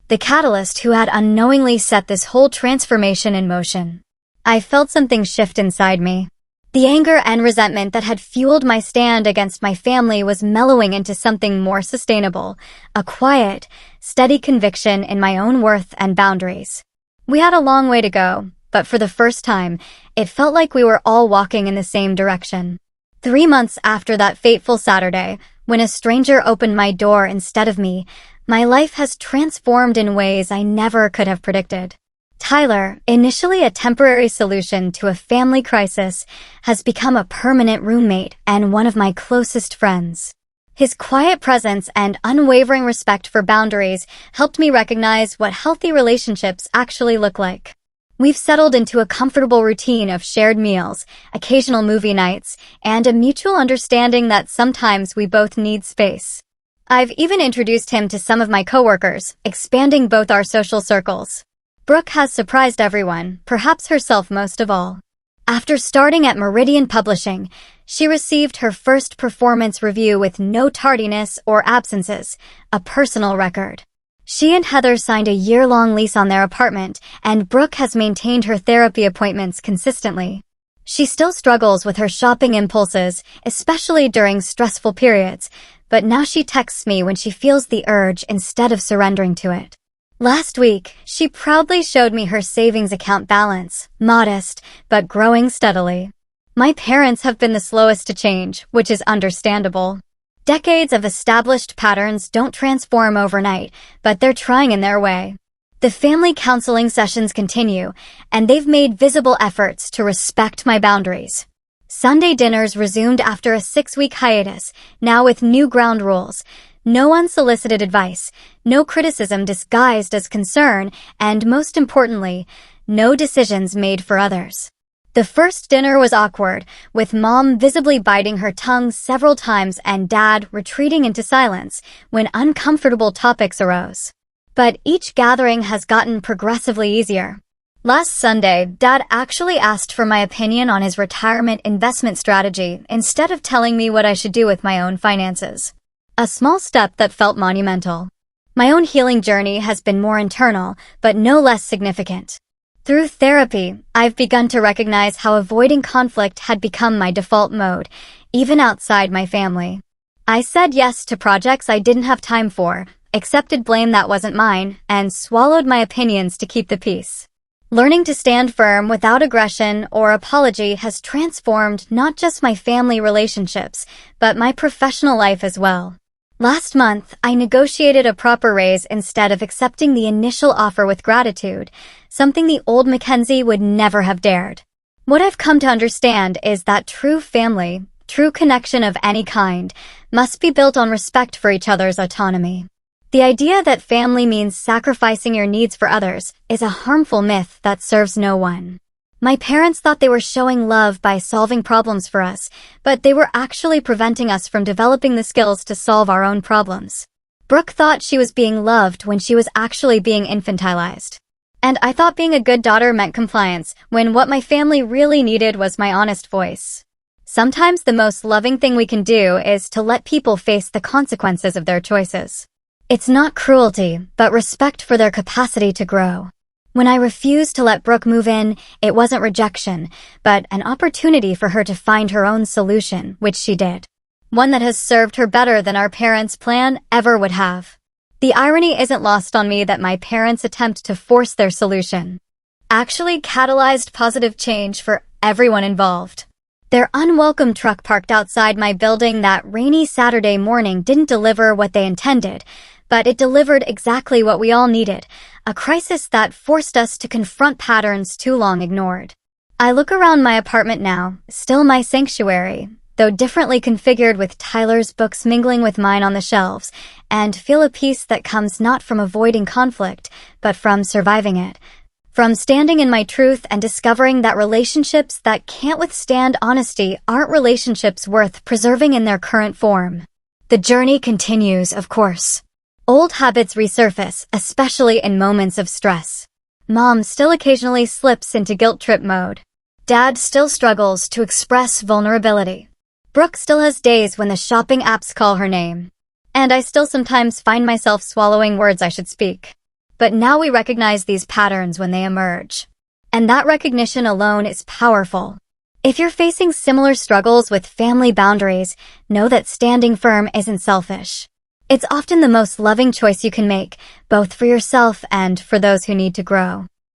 the catalyst who had unknowingly set this whole transformation in motion. I felt something shift inside me. The anger and resentment that had fueled my stand against my family was mellowing into something more sustainable, a quiet, steady conviction in my own worth and boundaries. We had a long way to go, but for the first time, it felt like we were all walking in the same direction. 3 months after that fateful Saturday, when a stranger opened my door instead of me, my life has transformed in ways I never could have predicted. Tyler, initially a temporary solution to a family crisis, has become a permanent roommate and one of my closest friends. His quiet presence and unwavering respect for boundaries helped me recognize what healthy relationships actually look like. We've settled into a comfortable routine of shared meals, occasional movie nights, and a mutual understanding that sometimes we both need space. I've even introduced him to some of my coworkers, expanding both our social circles. Brooke has surprised everyone, perhaps herself most of all. After starting at Meridian Publishing, she received her first performance review with no tardiness or absences, a personal record. She and Heather signed a year-long lease on their apartment, and Brooke has maintained her therapy appointments consistently. She still struggles with her shopping impulses, especially during stressful periods, but now she texts me when she feels the urge instead of surrendering to it. Last week, she proudly showed me her savings account balance, modest, but growing steadily. My parents have been the slowest to change, which is understandable. Decades of established patterns don't transform overnight, but they're trying in their way. The family counseling sessions continue, and they've made visible efforts to respect my boundaries. Sunday dinners resumed after a 6-week hiatus, now with new ground rules. No unsolicited advice, no criticism disguised as concern, and most importantly, no decisions made for others. The first dinner was awkward, with Mom visibly biting her tongue several times and Dad retreating into silence when uncomfortable topics arose. But each gathering has gotten progressively easier. Last Sunday, Dad actually asked for my opinion on his retirement investment strategy instead of telling me what I should do with my own finances. A small step that felt monumental. My own healing journey has been more internal, but no less significant. Through therapy, I've begun to recognize how avoiding conflict had become my default mode, even outside my family. I said yes to projects I didn't have time for, accepted blame that wasn't mine, and swallowed my opinions to keep the peace. Learning to stand firm without aggression or apology has transformed not just my family relationships, but my professional life as well. Last month, I negotiated a proper raise instead of accepting the initial offer with gratitude, something the old Mackenzie would never have dared. What I've come to understand is that true family, true connection of any kind, must be built on respect for each other's autonomy. The idea that family means sacrificing your needs for others is a harmful myth that serves no one. My parents thought they were showing love by solving problems for us, but they were actually preventing us from developing the skills to solve our own problems. Brooke thought she was being loved when she was actually being infantilized. And I thought being a good daughter meant compliance, when what my family really needed was my honest voice. Sometimes the most loving thing we can do is to let people face the consequences of their choices. It's not cruelty, but respect for their capacity to grow. When I refused to let Brooke move in, it wasn't rejection, but an opportunity for her to find her own solution, which she did. One that has served her better than our parents' plan ever would have. The irony isn't lost on me that my parents' attempt to force their solution actually catalyzed positive change for everyone involved. Their unwelcome truck parked outside my building that rainy Saturday morning didn't deliver what they intended, but it delivered exactly what we all needed, a crisis that forced us to confront patterns too long ignored. I look around my apartment now, still my sanctuary, though differently configured with Tyler's books mingling with mine on the shelves, and feel a peace that comes not from avoiding conflict, but from surviving it. From standing in my truth and discovering that relationships that can't withstand honesty aren't relationships worth preserving in their current form. The journey continues, of course. Old habits resurface, especially in moments of stress. Mom still occasionally slips into guilt trip mode. Dad still struggles to express vulnerability. Brooke still has days when the shopping apps call her name. And I still sometimes find myself swallowing words I should speak. But now we recognize these patterns when they emerge. And that recognition alone is powerful. If you're facing similar struggles with family boundaries, know that standing firm isn't selfish. It's often the most loving choice you can make, both for yourself and for those who need to grow.